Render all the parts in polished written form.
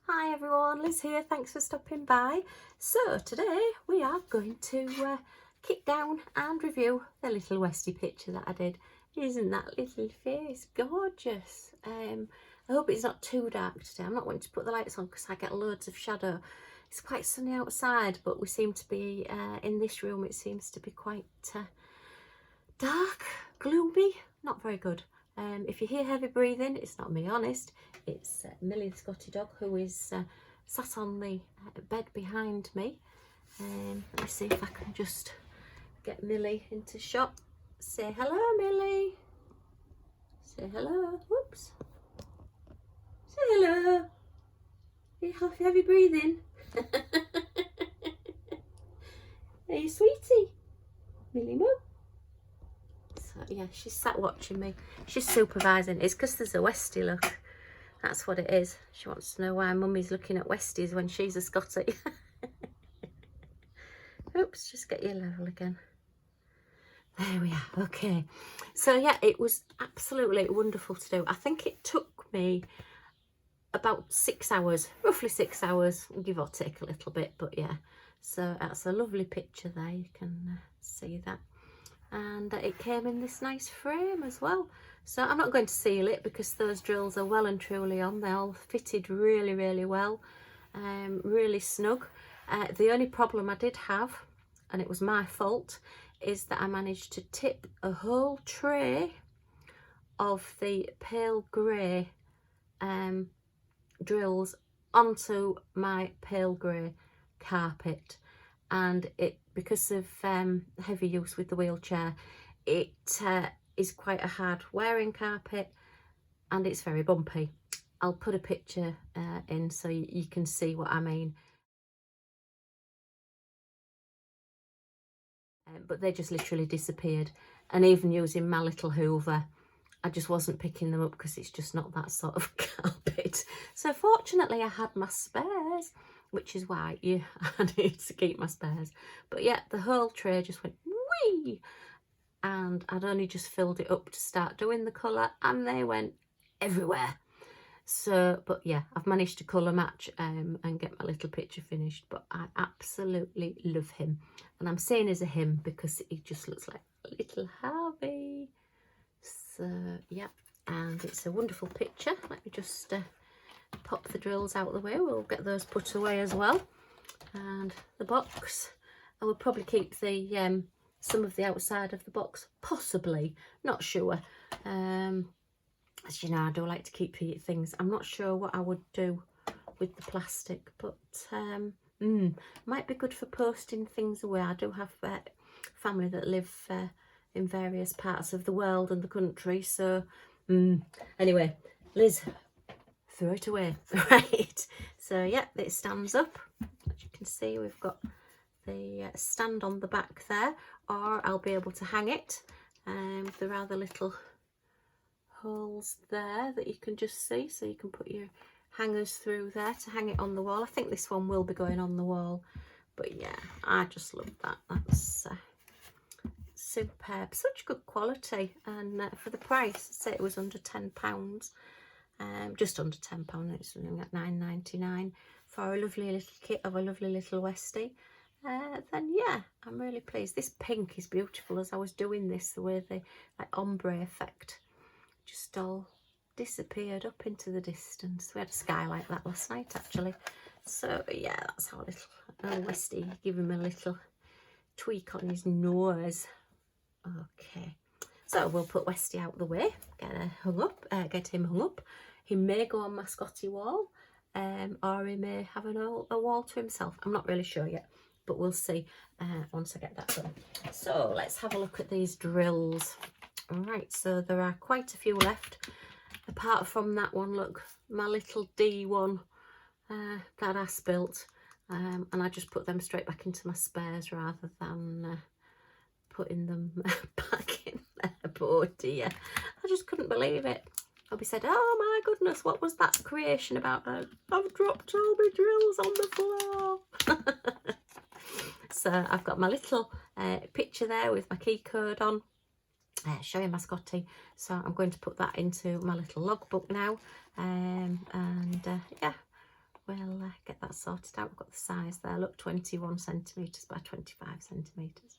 Hi everyone, Liz here, thanks for stopping by. So today we are going to kick down and review the little Westie picture that I did. Isn't that little face gorgeous? I hope it's not too dark today. I'm not going to put the lights on because I get loads of shadow. It's quite sunny outside, but we seem to be, in this room it seems to be quite dark, gloomy, not very good. If you hear heavy breathing, it's not me, honest. It's Millie the Scotty dog, who is sat on the bed behind me. Let me see if I can just get Millie into shot. Say hello, Millie. Say hello. Whoops. Say hello. Are you heavy breathing? Are you sweetie? Millie Moo. Yeah, she's sat watching me. She's supervising. It's because there's a Westie, look. That's what it is. She wants to know why Mummy's looking at Westies when she's a Scottie. Oops, just get your level again. There we are. Okay. So yeah, it was absolutely wonderful to do. I think it took me about 6 hours, roughly 6 hours, give or take a little bit, but yeah. So that's a lovely picture there. You can see that. And it came in this nice frame as well. So I'm not going to seal it because those drills are well and truly on. They all fitted really, really well, really snug. The only problem I did have, and it was my fault, is that I managed to tip a whole tray of the pale grey drills onto my pale grey carpet, and it, because of heavy use with the wheelchair, it is quite a hard wearing carpet and it's very bumpy. I'll put a picture in so you can see what I mean. But they just literally disappeared, and even using my little hoover, I just wasn't picking them up because it's just not that sort of carpet. So fortunately I had my spares, which is why I need to keep my spares. But yeah, the whole tray just went whee, and I'd only just filled it up to start doing the colour and they went everywhere. So, but yeah, I've managed to colour match and get my little picture finished. But I absolutely love him, and I'm saying as a him because he just looks like a little Harvey. So yeah, and it's a wonderful picture. Let me just pop the drills out of the way. We'll get those put away as well. And the box, I would probably keep the some of the outside of the box, possibly, not sure. As you know, I do like to keep things. I'm not sure what I would do with the plastic, but might be good for posting things away. I do have family that live in various parts of the world and the country, so anyway, Liz, throw it away. Right, so yeah, it stands up. As you can see, we've got the stand on the back there, or I'll be able to hang it. There are the little holes there that you can just see, so you can put your hangers through there to hang it on the wall. I think this one will be going on the wall, but yeah, I just love that. That's superb, such good quality, and for the price, say it was under £10, just under £10. It's something at £9.99 for a lovely little kit of a lovely little Westie. Then yeah, I'm really pleased. This pink is beautiful. As I was doing this, the way the like ombre effect just all disappeared up into the distance. We had a sky like that last night actually. So yeah, that's our little Westie. Give him a little tweak on his nose. Okay, so we'll put Westie out the way, get him hung up. He may go on my Scotty wall, or he may have a wall to himself. I'm not really sure yet, but we'll see once I get that done. So let's have a look at these drills. All right, so there are quite a few left. Apart from that one, look, my little D1 that I spilt, and I just put them straight back into my spares rather than putting them back in there. Poor dear, I just couldn't believe it. I'll be said, oh my goodness, what was that creation about? I've dropped all my drills on the floor. So I've got my little picture there with my key code on, showing my Scotty. So I'm going to put that into my little logbook now, and yeah, we'll get that sorted out. We've got the size there, look, 21 centimetres by 25 centimetres.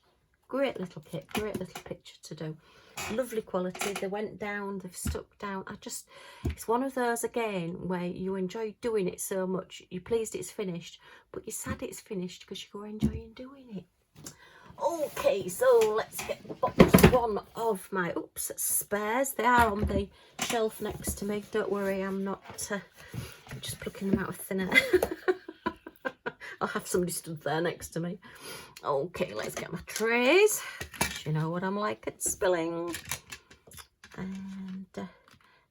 Great little kit, great little picture to do. Lovely quality. They went down, they've stuck down. It's one of those again where you enjoy doing it so much, you're pleased it's finished, but you're sad it's finished because you're enjoying doing it. Okay, so let's get box one of my spares. They are on the shelf next to me. Don't worry, I'm not just plucking them out of thin air. I'll have somebody stood there next to me. Okay, let's get my trays. You know what I'm like at spilling. And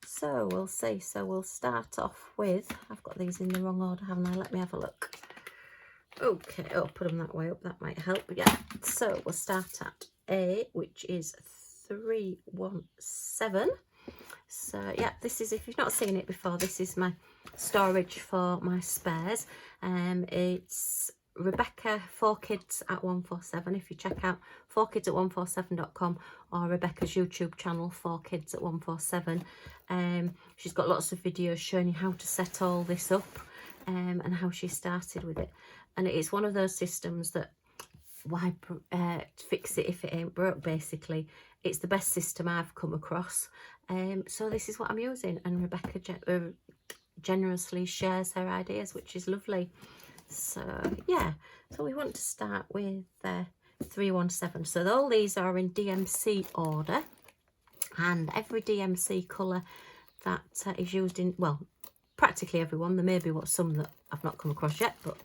so we'll see. So we'll start off with, I've got these in the wrong order, haven't I? Let me have a look. Okay, oh, put them that way up, that might help. Yeah, so we'll start at A, which is 317. So yeah, this is, if you've not seen it before, this is my storage for my spares. It's Rebecca 4Kids at 147. If you check out 4Kids at 147.com or Rebecca's YouTube channel 4Kids at 147, she's got lots of videos showing you how to set all this up and how she started with it. And it's one of those systems that, why fix it if it ain't broke, basically. It's the best system I've come across. So this is what I'm using, and Rebecca generously shares her ideas, which is lovely. So yeah, so we want to start with 317. So all these are in DMC order, and every DMC colour that is used in, well, practically everyone. There may be some that I've not come across yet, but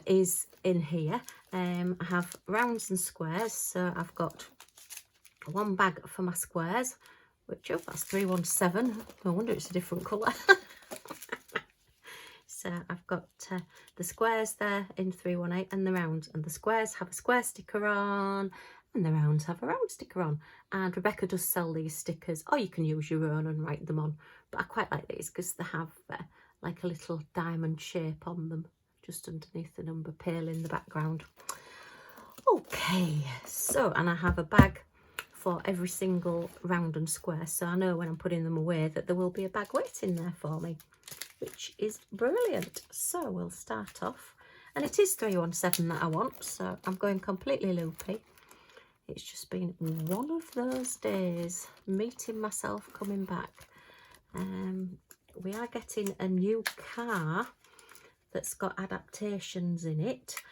is in here. I have rounds and squares, so I've got one bag for my squares, which, oh, that's 317. No wonder it's a different colour. So I've got the squares there in 318 and the rounds, and the squares have a square sticker on and the rounds have a round sticker on. And Rebecca does sell these stickers, or you can use your own and write them on, but I quite like these because they have like a little diamond shape on them just underneath the number, pale in the background. Okay, so, and I have a bag for every single round and square, so I know when I'm putting them away that there will be a bag waiting there for me, which is brilliant. So we'll start off, and it is 317 that I want, so I'm going completely loopy. It's just been one of those days, meeting myself coming back. We are getting a new car that's got adaptations in it.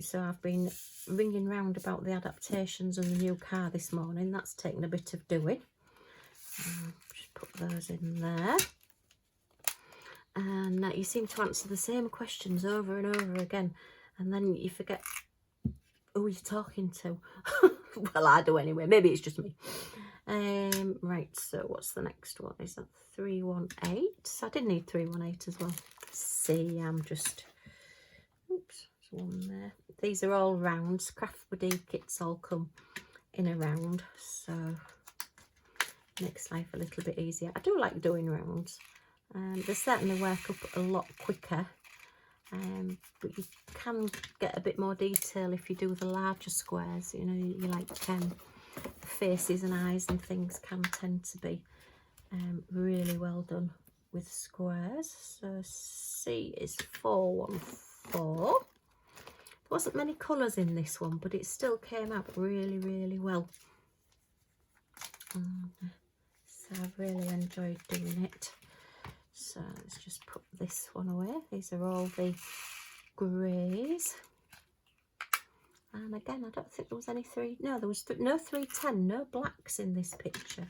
So I've been ringing round about the adaptations and the new car this morning. That's taken a bit of doing. Just put those in there. And you seem to answer the same questions over and over again, and then you forget who you're talking to. Well, I do anyway. Maybe it's just me. Right, so what's the next one? Is that 318? So I did need 318 as well. See, I'm just, oops, there's one there. These are all rounds. Craft Buddy kits all come in a round, so makes life a little bit easier. I do like doing rounds. They certainly work up a lot quicker, but you can get a bit more detail if you do the larger squares. You know, you like faces and eyes and things can tend to be really well done with squares. So C is 414. There wasn't many colours in this one, but it still came out really, really well. So I've really enjoyed doing it. So let's just put this one away. These are all the greys. And again, I don't think there was any no, there was no 310, no blacks in this picture.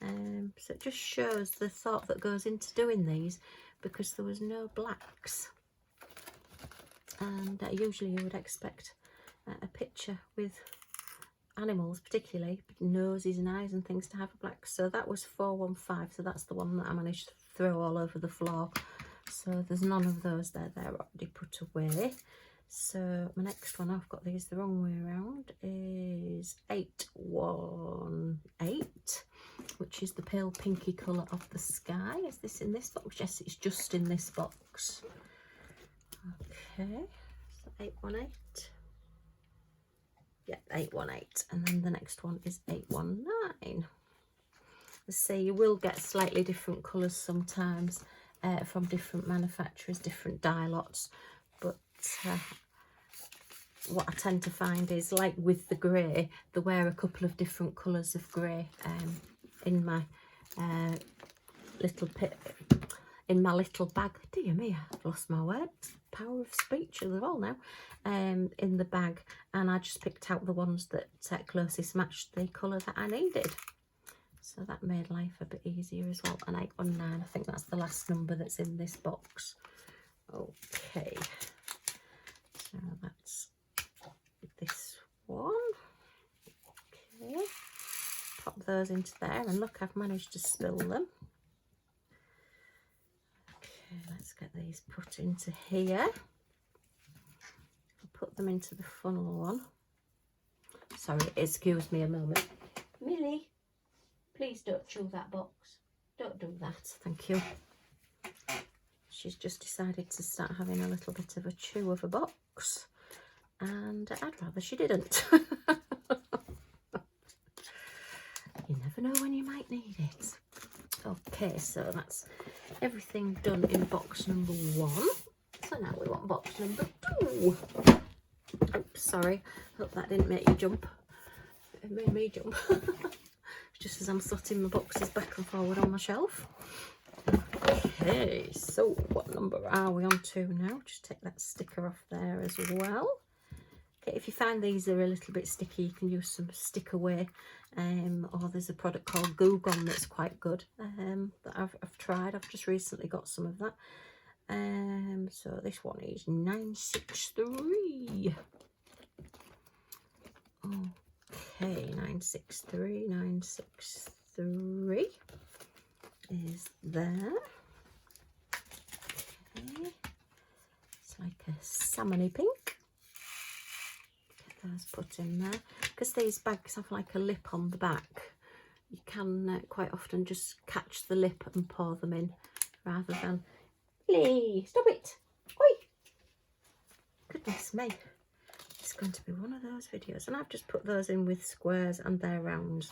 So it just shows the thought that goes into doing these, because there was no blacks. And usually you would expect a picture with animals, particularly noses and eyes and things, to have a black. So that was 415, so that's the one that I managed to throw all over the floor. So there's none of those there, they're already put away. So my next one, I've got these the wrong way around, is 818, which is the pale pinky colour of the sky. Is this in this box? Yes, it's just in this box. Okay, so 818. Yeah, 818, and then the next one is 819. See, you will get slightly different colours sometimes from different manufacturers, different dye lots. But what I tend to find is, like with the grey, they wear a couple of different colours of grey in my little bag. Dear me, I've lost my words. Power of speech as well now. In the bag, and I just picked out the ones that closest matched the colour that I needed. So that made life a bit easier as well. And 819, I think that's the last number that's in this box. Okay, so that's this one. Okay, pop those into there, and look, I've managed to spill them. Okay, let's get these put into here. I'll put them into the funnel one. Sorry, excuse me a moment. Millie, please don't chew that box. Don't do that, thank you. She's just decided to start having a little bit of a chew of a box, and I'd rather she didn't. You never know when you might need it. Okay, so that's everything done in box number 1. So now we want box number 2. Oops, sorry. Hope that didn't make you jump. It made me jump. Just as I'm slotting my boxes back and forward on my shelf. Okay, so what number are we on to now? Just take that sticker off there as well. Okay, if you find these are a little bit sticky, you can use some stick away, or there's a product called Goo Gone that's quite good, that I've tried. I've just recently got some of that. So this one is 963. Okay, 963 is there. Okay, it's like a salmony pink. Get those put in there. Because these bags have like a lip on the back, you can quite often just catch the lip and pour them in, rather than... Lee, stop it! Oi! Goodness me. It's going to be one of those videos. And I've just put those in with squares and they're rounds.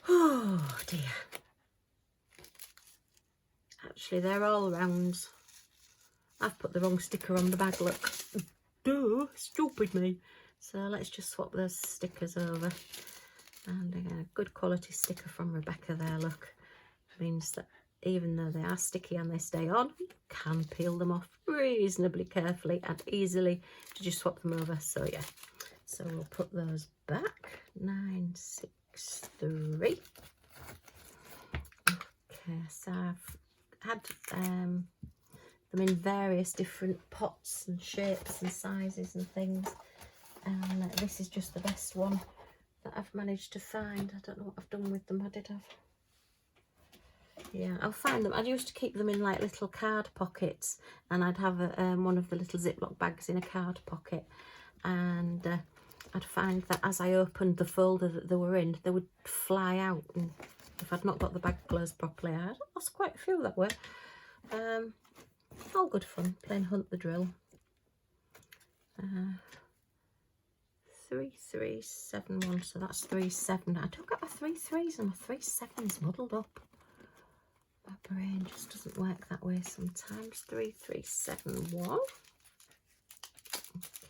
Oh dear. Actually, they're all rounds. I've put the wrong sticker on the bag, look. Duh, stupid me. So let's just swap those stickers over. And again, a good quality sticker from Rebecca there, look. Means that even though they are sticky and they stay on, you can peel them off reasonably carefully and easily to just swap them over. So yeah, so we'll put those back. 963. Okay, so I've had them in various different pots and shapes and sizes and things, and this is just the best one that I've managed to find. I don't know what I've done with them. I did have... Yeah, I'll find them. I used to keep them in like little card pockets, and I'd have one of the little Ziploc bags in a card pocket, and I'd find that as I opened the folder that they were in, they would fly out, and if I'd not got the bag closed properly, I'd lost quite a few that way. All good fun, playing Hunt the Drill. 3371, so that's 37. I don't get my 33s and my 37s muddled up. My brain just doesn't work that way sometimes. 3371.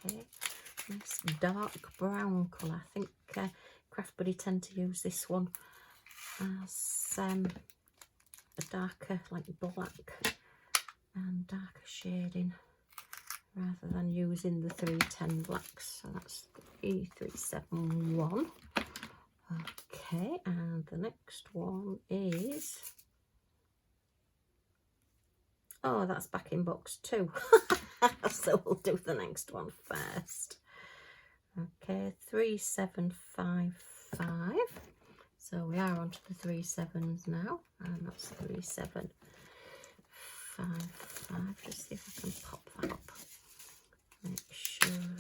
Okay, nice dark brown colour. I think Craft Buddy tend to use this one as a darker, like black and darker shading, rather than using the 310 blacks. So that's 3371. Okay, and the next one is... Oh, that's back in box 2. So we'll do the next one first. Okay, 3755. So we are onto the 37s now, and that's 3755. Just see if I can pop that up. Make sure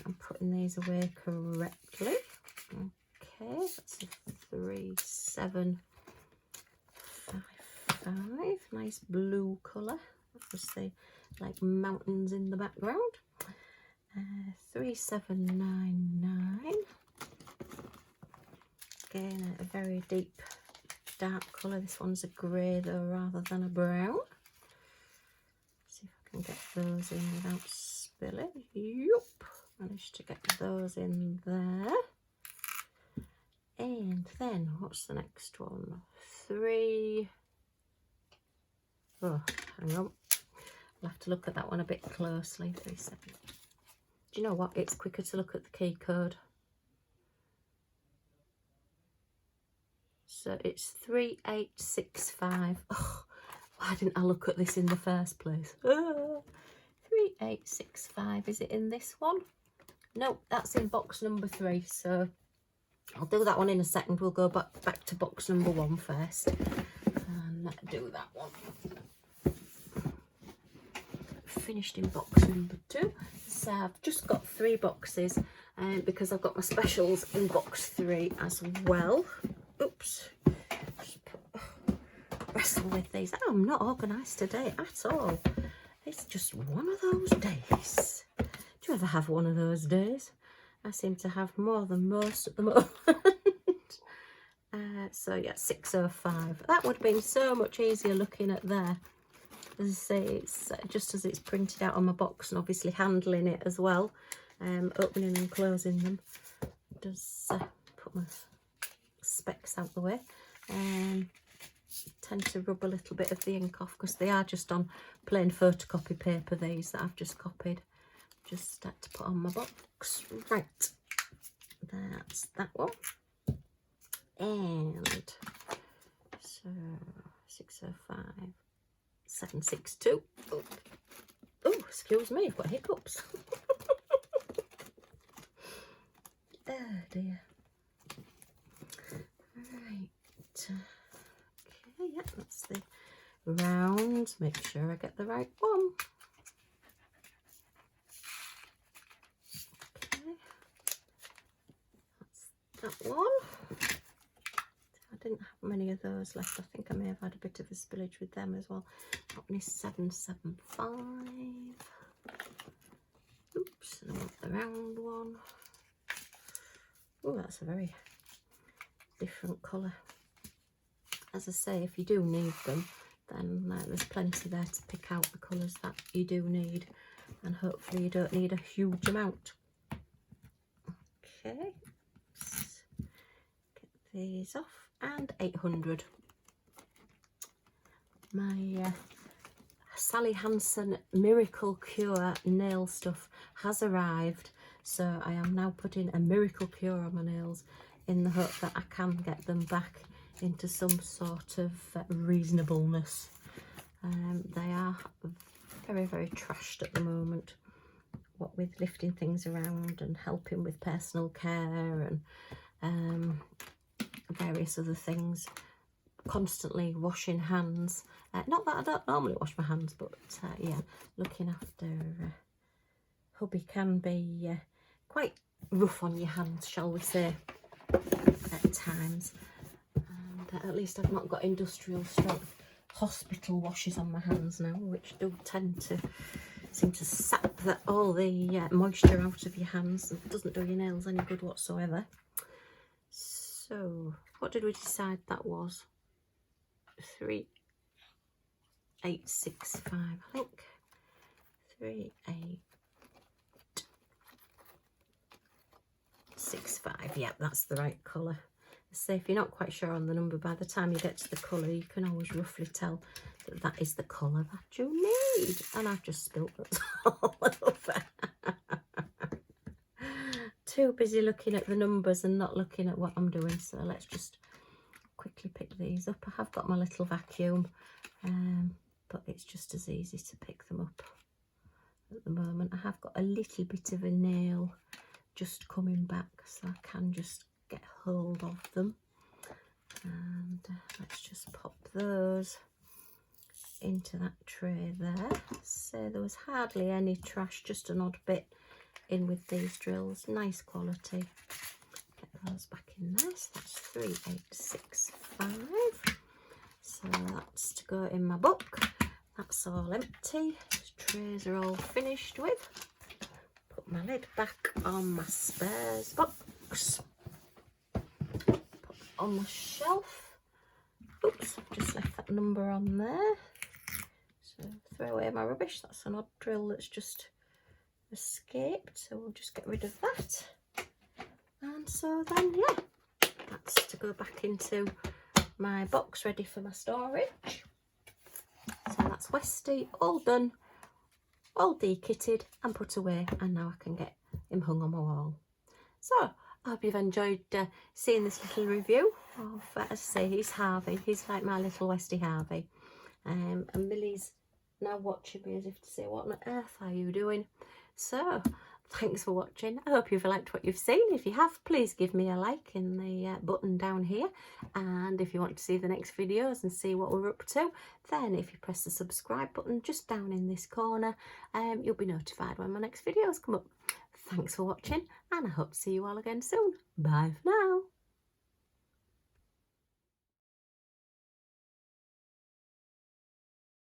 I'm putting these away correctly. Okay, that's a 3755. Nice blue colour. Obviously, like mountains in the background. 3799. Again, a very deep dark colour. This one's a grey though rather than a brown. See if I can get those in without spilling. Yup, managed to get those in there. And then what's the next one? 3. Oh, hang on. I'll have to look at that one a bit closely. 37. Do you know what? It's quicker to look at the key code. So it's 3865. Oh, why didn't I look at this in the first place? Oh, 3865. Is it in this one? No, that's in box number 3. So I'll do that one in a second. We'll go back to box number 1 first. And do that one. Finished in box number 2. So I've just got 3 boxes because I've got my specials in box 3 as well. Oops. Wrestle with these. I'm not organised today at all. It's just one of those days. Do you ever have one of those days? I seem to have more than most at the moment. So yeah, 605. That would have been so much easier looking at there. As I say, it's just as it's printed out on my box, and obviously handling it as well, opening and closing them does put my specs out the way. Tend to rub a little bit of the ink off because they are just on plain photocopy paper, these that I've just copied. Just had to put on my box. Right, that's that one. And so 605. 762. Oh, excuse me, I've got hiccups. Oh dear. Right. Okay, yeah, that's the round. Make sure I get the right one. Okay. That's that one. I didn't have many of those left. I think I may have had a bit of a spillage with them as well. That one is 775. Oops, and I want the round one. Oh, that's a very different colour. As I say, if you do need them, then there's plenty there to pick out the colours that you do need, and hopefully you don't need a huge amount. Okay, let's get these off. And 800. My Sally Hansen Miracle Cure nail stuff has arrived, so I am now putting a Miracle Cure on my nails in the hope that I can get them back into some sort of reasonableness. They are very, very trashed at the moment, what with lifting things around and helping with personal care and various other things, constantly washing hands. Not that I don't normally wash my hands, but yeah, looking after hubby can be quite rough on your hands, shall we say, at times. And at least I've not got industrial strength hospital washes on my hands now, which do tend to seem to sap all the moisture out of your hands, and doesn't do your nails any good whatsoever. So what did we decide that was? 3865, I think. 3865. Yeah, that's the right colour. So if you're not quite sure on the number, by the time you get to the colour, you can always roughly tell that that is the colour that you need. And I've just spilt it all over. Too busy looking at the numbers and not looking at what I'm doing. So let's just quickly pick these up. I have got my little vacuum, but it's just as easy to pick them up at the moment. I have got a little bit of a nail just coming back, so I can just get hold of them. And let's just pop those into that tray there. So there was hardly any trash, just an odd bit in with these drills. Nice quality. Get those back in there. So that's 3865. So that's to go in my book. That's all empty. These trays are all finished with. Put my lid back on my spares box. Put it on my shelf. Oops, I've just left that number on there. So throw away my rubbish. That's an odd drill that's just escaped. So we'll just get rid of that. And so then, yeah, that's to go back into my box ready for my storage. So that's Westy all done, all dekitted and put away, and now I can get him hung on my wall. So I hope you've enjoyed seeing this little review of, as I say, he's Harvey. He's like my little Westy Harvey. And Millie's now watching me as if to say, what on earth are you doing? So thanks for watching. I hope you've liked what you've seen. If you have, please give me a like in the button down here. And if you want to see the next videos and see what we're up to, then if you press the subscribe button just down in this corner, you'll be notified when my next videos come up. Thanks for watching, and I hope to see you all again soon. Bye for now.